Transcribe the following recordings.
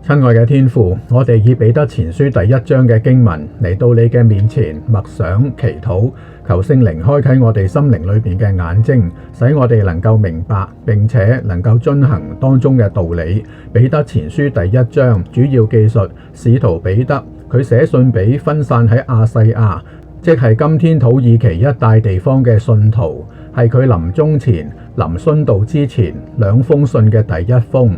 親愛嘅天父，我哋以彼得前書第1章嘅經文嚟到你嘅面前默想祈禱，求聖靈開啟我哋心靈裏邊嘅眼睛，使我哋能夠明白並且能夠遵行當中嘅道理。彼得前書第1章主要記述使徒彼得，佢寫信俾分散喺亞細亞，即係今天土耳其一帶地方嘅信徒，係佢臨終前、臨殉道之前2封信嘅第1封。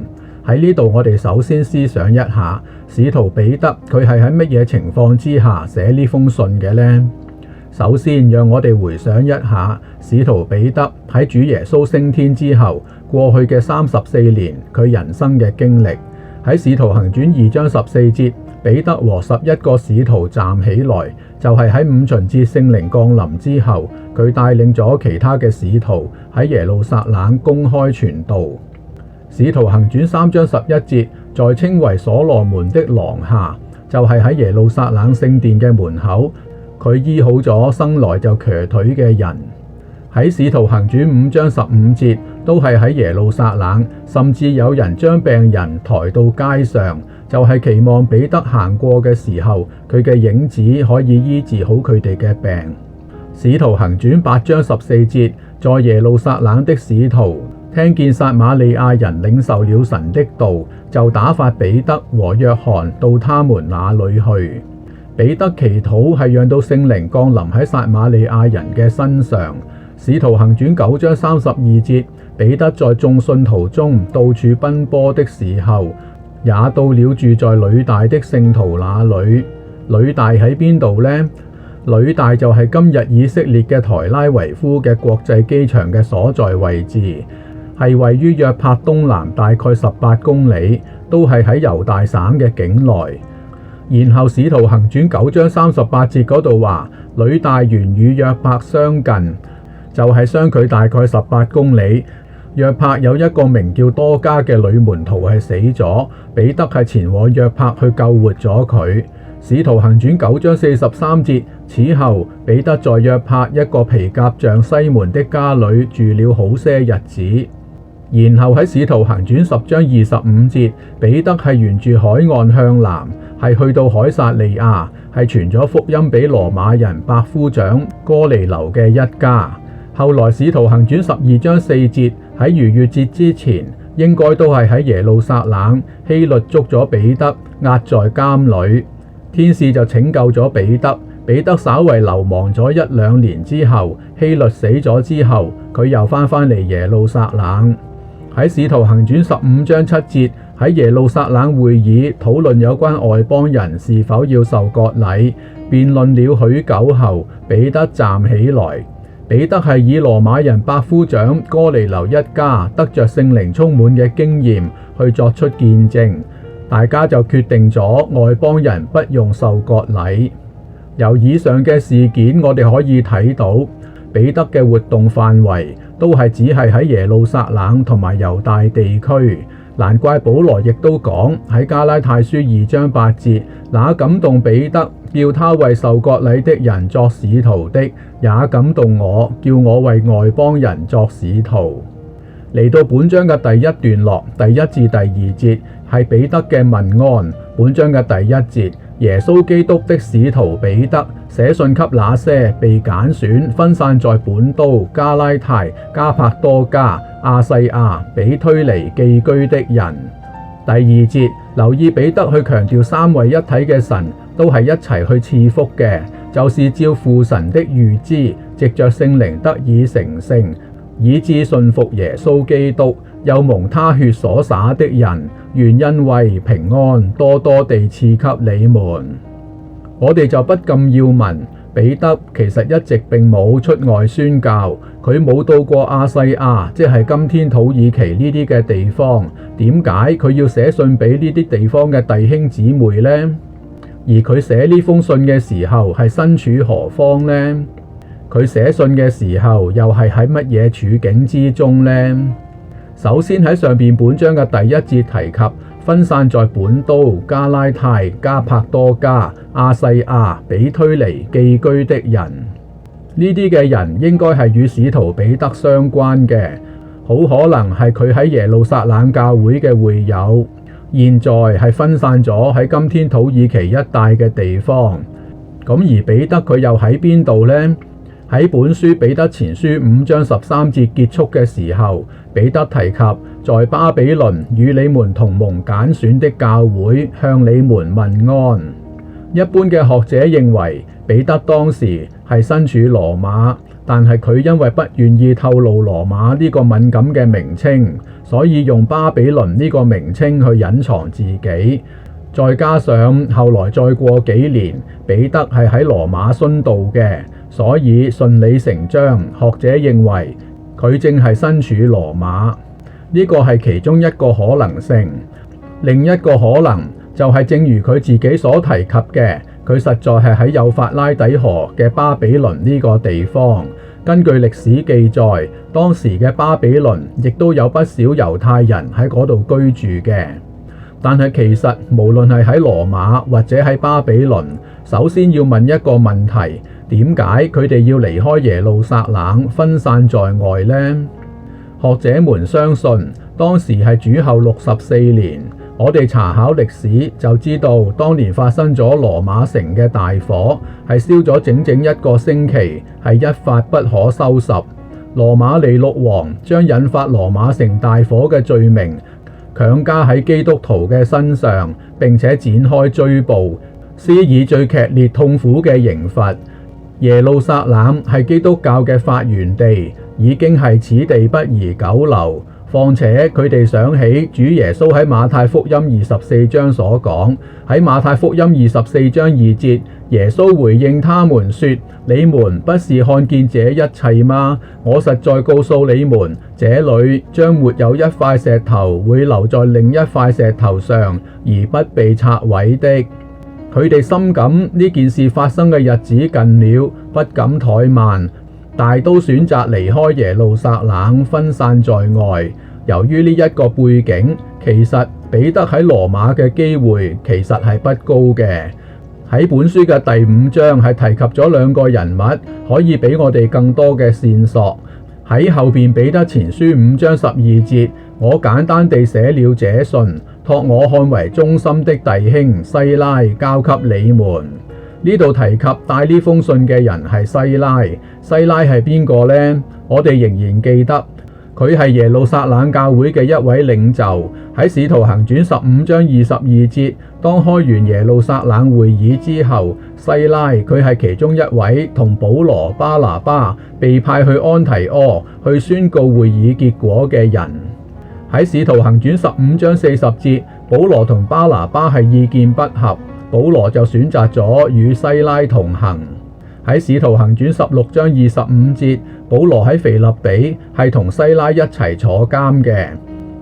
喺呢度，我哋首先思想一下，使徒彼得佢係喺乜嘢情況之下寫呢封信嘅呢？首先，讓我哋回想一下，使徒彼得喺主耶穌升天之後，過去嘅34年，佢人生嘅經歷。喺使徒行傳2章14節，彼得和11個使徒站起來，就係喺五旬節聖靈降臨之後，佢帶領咗其他嘅使徒喺耶路撒冷公開傳道。使徒行傳3章11節，在稱為所羅門的廊下，就係喺耶路撒冷聖殿嘅門口，佢醫好咗生來就瘸腿嘅人。喺使徒行傳5章15節，都係喺耶路撒冷，甚至有人將病人抬到街上，就係期望彼得行過嘅時候，佢嘅影子可以醫治好佢哋嘅病。使徒行傳8章14節，在耶路撒冷的使徒聽見撒瑪利亞人領受了神的道，就打發彼得和約翰到他們那裏去。彼得祈禱係讓到聖靈降臨喺撒瑪利亞人嘅身上。使徒行傳9章32節，彼得在眾信徒中到處奔波的時候，也到了住在呂大的聖徒那裏。呂大喺邊度呢？呂大就係今日以色列嘅台拉維夫嘅國際機場嘅所在位置，係位於約帕東南大概18公里，都係喺猶大省嘅境內。然後使徒行傳9章38節嗰度話，呂大原與約帕相近，就係相距大概18公里。約帕有一個名叫多加嘅女門徒係死咗，彼得係前往約帕去救活咗佢。使徒行傳9章43節，此後彼得在約帕一個皮革匠西門的家裏住了好些日子。然後喺使徒行傳10章25節，彼得係沿住海岸向南，係去到凱撒利亞，係傳咗福音俾羅馬人百夫長哥尼流嘅一家。後來使徒行傳12章4節，喺逾越節之前，應該都係喺耶路撒冷，希律捉咗彼得，押在監裏。天使就拯救咗彼得。彼得稍為流亡咗1-2年之後，希律死咗之後，佢又返嚟耶路撒冷。喺使徒行傳15章7節，喺耶路撒冷會議討論有關外邦人是否要受割禮，辯論了許久後，彼得站起來。彼得係以羅馬人百夫長哥尼流一家得着聖靈充滿嘅經驗去作出見證，大家就決定咗外邦人不用受割禮。由以上嘅事件，我哋可以睇到彼得嘅活動範圍都係只係喺耶路撒冷同埋猶大地區。難怪保羅亦都講喺加拉太書2章8節，那感動彼得叫他為受割禮的人作使徒的，也感動我，叫我為外邦人作使徒。嚟到本章嘅第一段落，第1至第2節係彼得嘅問安。本章嘅第1節，耶穌基督的使徒彼得寫信給那些被揀選、分散在本都、加拉太、加帕多家、亞細亞、比推尼寄居的人。第2節，留意彼得去強調三位一體嘅神都係一齊去賜福嘅，就是照父神的預知，藉着聖靈得以成聖，以致信服耶穌基督，又蒙他血所灑的人，願恩惠平安多多地賜給你們。我哋就不禁要問，彼得其實一直並冇出外宣教，佢冇到過亞細亞，即係今天土耳其呢啲嘅地方，點解佢要寫信俾呢啲地方嘅弟兄姊妹呢？而佢寫呢封信嘅時候係身處何方呢？佢寫信嘅時候又係喺乜嘢處境之中呢？首先喺上邊本章嘅第1節提及分散在本都、加拉太、加帕多家、亞細亞、比推尼寄居的人，呢啲嘅人應該係與使徒彼得相關嘅，好可能係佢喺耶路撒冷教會嘅會友。現在係分散咗喺今天土耳其一帶嘅地方。咁而彼得佢又喺邊度呢？喺本書彼得前書5章13節結束嘅時候，彼得提及在巴比倫與你們同蒙揀選的教會向你們問安。一般嘅學者認為彼得當時係身處羅馬，但係佢因為不願意透露羅馬呢個敏感嘅名稱，所以用巴比倫呢個名稱去隱藏自己。再加上後來再過幾年，彼得係喺羅馬殉道嘅，所以順理成章，學者認為佢正係身處羅馬。呢個係其中一個可能性。另一個可能就係正如佢自己所提及嘅，佢實在係喺幼發拉底河嘅巴比倫呢個地方。根據歷史記載，當時嘅巴比倫亦都有不少猶太人喺嗰度居住嘅。但係其實無論係喺羅馬或者喺巴比倫，首先要問一個問題：點解佢哋要離開耶路撒冷，分散在外呢？學者們相信當時係主後64年。我哋查考歷史就知道，當年發生咗羅馬城嘅大火，係燒咗整整一個星期，係一發不可收拾。羅馬尼祿王將引發羅馬城大火嘅罪名強加喺基督徒嘅身上，並且展開追捕，施以最劇烈痛苦嘅刑罰。耶路撒冷係基督教嘅發源地，已經係此地不宜久留。況且佢哋想起主耶穌喺馬太福音24章所講，喺馬太福音24章2節，耶穌回應他們說：你們不是看見這一切嗎？我實在告訴你們，這裏將沒有一塊石頭會留在另一塊石頭上，而不被拆毀的。佢哋深感呢件事發生嘅日子近了，不敢怠慢，大都選擇離開耶路撒冷，分散在外。由於呢一個背景，其實彼得喺羅馬嘅機會其實係不高嘅。喺本書嘅第5章係提及咗2個人物，可以俾我哋更多嘅線索。喺後邊彼得前書5章12節，我簡單地寫了這信，託我看為忠心的弟兄西拉交給你們。呢度提及帶呢封信嘅人係西拉。西拉係邊個呢？我哋仍然記得佢係耶路撒冷教會嘅一位領袖。喺使徒行傳15章22節，當開完耶路撒冷會議之後，西拉佢係其中一位同保羅、巴拿巴被派去安提阿去宣告會議結果嘅人。喺使徒行傳15章40節，保羅同巴拿巴係意見不合，保羅就選擇咗與西拉同行。喺使徒行傳16章25節，保羅喺腓立比係同西拉一齊坐監嘅。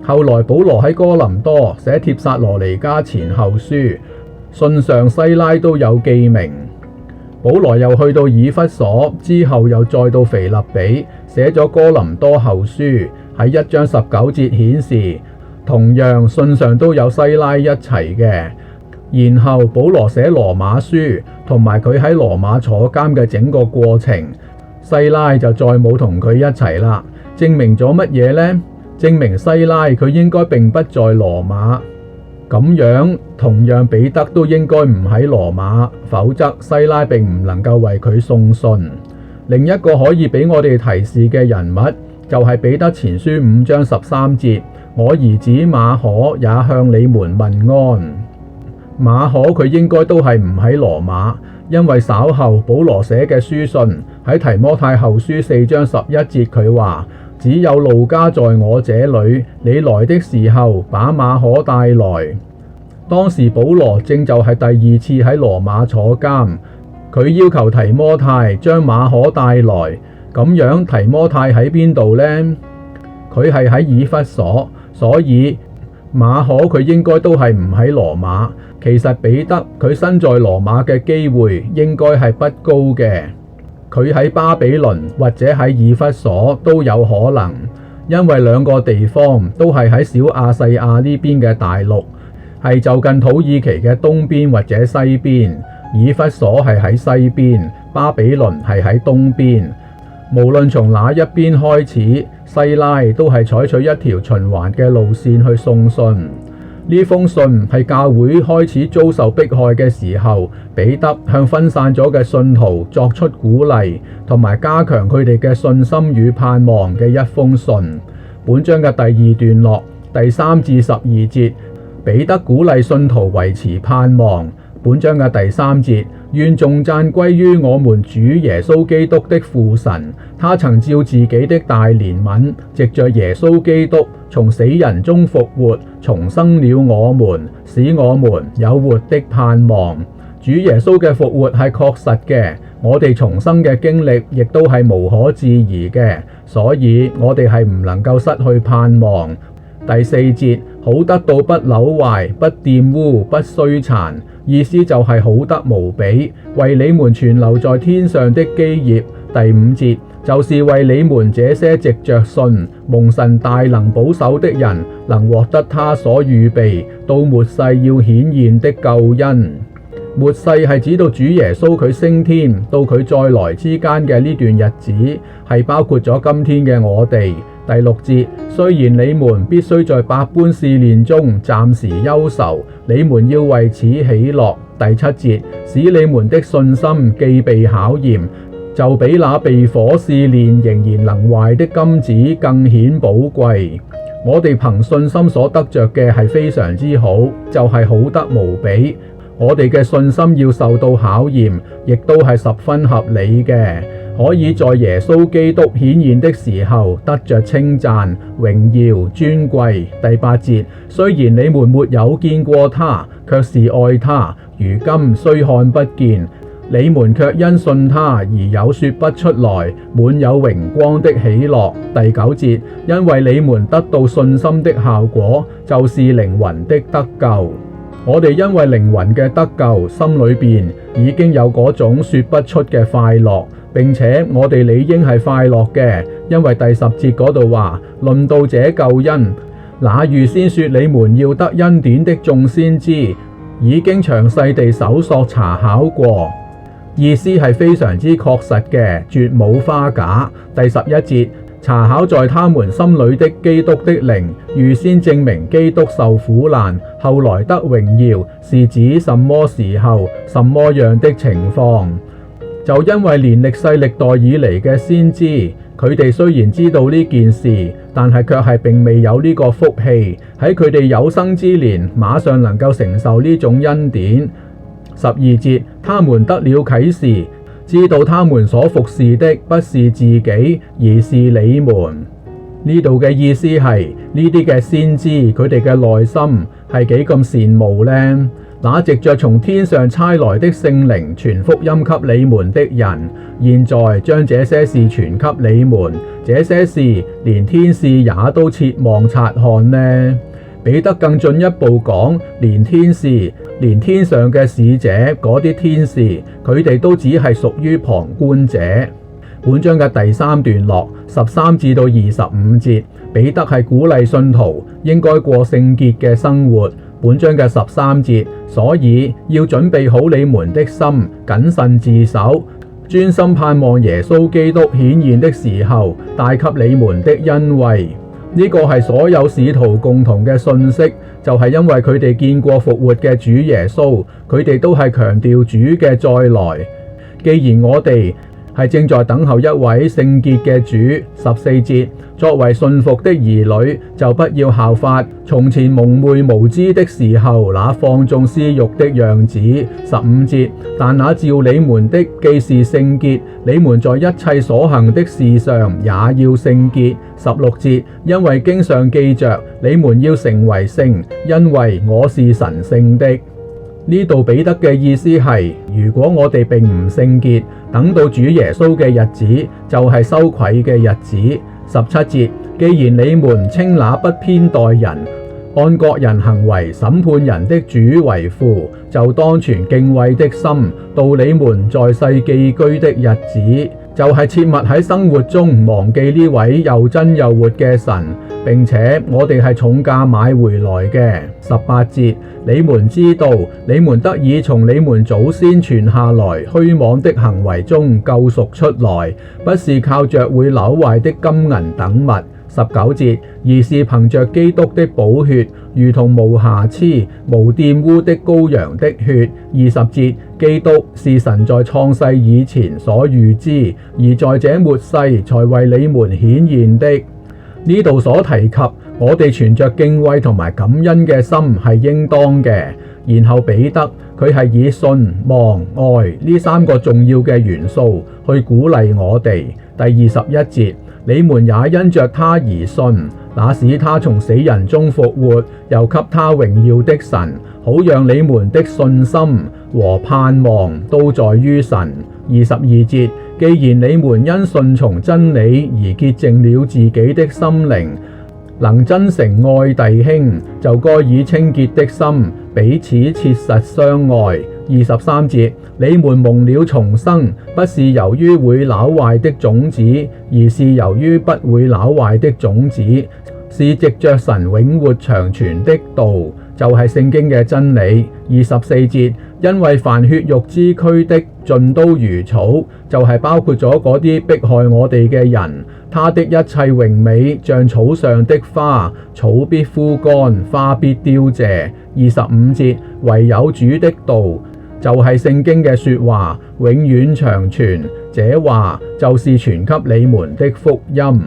後來保羅喺哥林多寫帖撒羅尼迦前後書，信上西拉都有記名。保羅又去到以弗所，之後又再到腓立比寫咗哥林多後書，喺1章19節顯示，同樣信上都有西拉一齊嘅。然後保羅寫羅馬書，同埋佢喺羅馬坐監嘅整個過程，西拉就再冇同佢一齊啦。證明咗乜嘢呢？證明西拉佢應該並不在羅馬。咁樣同樣彼得都應該唔喺羅馬，否則西拉並唔能夠為佢送信。另一個可以俾我哋提示嘅人物就係彼得前書5章13節，我兒子馬可也向你們問安。馬可佢應該都係唔喺羅馬，因為稍後保羅寫嘅書信喺提摩太後書4章11節佢話，只有路加在我這裏，你來的時候把馬可帶來。當時保羅正就係第2次喺羅馬坐監，佢要求提摩太將馬可帶來。咁樣提摩太喺邊度呢？佢係喺以弗所，所以馬可佢應該都係唔喺羅馬。其實彼得佢身在羅馬嘅機會應該係不高嘅，佢喺巴比倫或者喺以弗所都有可能，因為2個地方都係喺小亞細亞呢邊嘅大陸，係就近土耳其嘅東邊或者西邊。以弗所係喺西邊，巴比倫係喺東邊。無論從哪一邊開始，西拉都係採取一條循環嘅路線去送信。呢封信係教會開始遭受迫害嘅時候，彼得向分散咗嘅信徒作出鼓勵，同埋加強佢哋嘅信心與盼望嘅一封信。本章嘅第二段落第3至12節，彼得鼓勵信徒維持盼望。本章嘅第3節，願頌讚歸於我們主耶穌基督的父神，他曾照自己的大憐憫，藉着耶穌基督從死人中復活，重生了我們，使我們有活的盼望。主耶穌嘅復活係確實嘅，我哋重生嘅經歷亦都係無可置疑嘅，所以我哋係唔能夠失去盼望。第4節，好得到不朽壞、不玷污、不衰殘，意思就係好得無比，為你們存留在天上的基業。第5節，就是為你們這些藉着信蒙神大能保守的人，能獲得他所預備到末世要顯現的救恩。末世係指到主耶穌佢升天到佢再來之間嘅呢段日子，係包括咗今天嘅我哋。第6節，雖然你們必須在百般試煉中暫時憂愁，你們要為此喜樂。第7節，使你們的信心既被考驗，就比那被火試煉仍然能壞的金子更顯寶貴。我哋憑信心所得着嘅係非常之好，就係好得無比。我哋嘅信心要受到考驗，亦都係十分合理嘅，可以在耶穌基督顯現的時候得着稱讚、榮耀、尊貴。第8節，雖然你們沒有見過他，卻是愛他；如今雖看不見，你們卻因信他而有說不出來、滿有榮光的喜樂。第9節，因為你們得到信心的效果，就是靈魂的得救。我哋因為靈魂嘅得救，心裏邊已經有嗰種說不出嘅快樂，並且我哋理應係快樂嘅，因為第10節嗰度話，論到這救恩，那預先說你們要得恩典的眾先知，已經詳細地搜索查考過，意思係非常之確實嘅，絕冇花假。第11節，查考在他們心裏的基督的靈，預先證明基督受苦難，後來得榮耀，是指什麼時候、什麼樣的情況。就因為連歷世歷代以嚟嘅先知，佢哋雖然知道呢件事，但係卻係並未有呢個福氣，喺佢哋有生之年馬上能夠承受呢種恩典。12節，他們得了啟示，知道他們所服侍的不是自己，而是你們。呢度嘅意思係呢啲嘅先知，佢哋嘅內心係幾咁羨慕呢？那藉着從天上差來的聖靈傳福音給你們的人，現在將這些事傳給你們，這些事連天使也都切望察看呢？彼得更進一步講，連天使，連天上嘅使者，嗰啲天使，佢哋都只係屬於旁觀者。本章嘅第3段落13至到25節，彼得係鼓勵信徒應該過聖潔嘅生活。本章嘅13節，所以要準備好你們的心，謹慎自守，專心盼望耶穌基督顯現的時候帶給你們的恩惠。呢個係所有使徒共同嘅信息，就係因為佢哋見過復活嘅主耶穌，佢哋都係強調主嘅再來。既然我哋係正在等候一位聖潔嘅主。14節，作為信服的兒女，就不要效法從前蒙昧無知的時候那放縱私欲的樣子。15節，但那召你們的既是聖潔，你們在一切所行的事上也要聖潔。16節，因為經上記着，你們要成為聖，因為我是神聖的。呢度彼得嘅意思係，如果我哋並唔聖潔，等到主耶穌嘅日子就係羞愧嘅日子。17節，既然你們稱那不偏待人、按各人行為審判人的主為父，就當存敬畏的心，到你們在世寄居的日子，就係切勿喺生活中忘記呢位又真又活嘅神，並且我哋係重價買回來嘅。18節，你們知道，你們得以從你們祖先傳下來虛妄的行為中救贖出來，不是靠着會朽壞的金銀等物， 19節，而是憑着基督的寶血，如同無瑕疵、無玷污的羔羊的血。20節，基督是神在創世以前所預知，而在這末世才為你們顯現的。呢度所提及，我哋存着敬畏同埋感恩嘅心係應當嘅。然後彼得佢係以信、望、愛呢3個重要嘅元素去鼓勵我哋。第21節，你們也因着他而信，那使他從死人中復活，又給他榮耀的神，好讓你們的信心和盼望都在於神。22節，既然你們因順從真理而潔淨了自己的心靈，能真誠愛弟兄，就該以清潔的心彼此切實相愛。23節，你們蒙了重生，不是由於會朽壞的種子，而是由於不會朽壞的種子，是藉着神永活長存的道，就係聖經嘅真理。24節，因為凡血肉之軀的盡都如草，就係包括咗嗰啲迫害我哋嘅人，他的一切榮美像草上的花，草必枯乾，花必凋謝。25節，唯有主的道，就係聖經嘅說話，永遠長存，這話就是傳給你們的福音。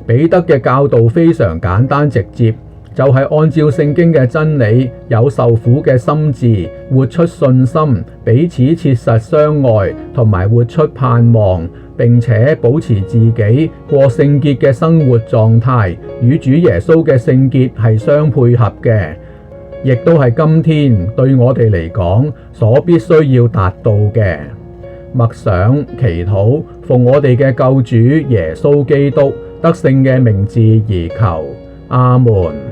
彼得嘅教導非常簡單直接，就係按照聖經嘅真理，有受苦嘅心志，活出信心，彼此切實相愛，同埋活出盼望，並且保持自己過聖潔嘅生活狀態，與主耶穌嘅聖潔係相配合嘅，亦都係今天對我哋嚟講所必須要達到嘅。默想祈禱，奉我哋嘅救主耶穌基督得勝嘅名字而求，阿門。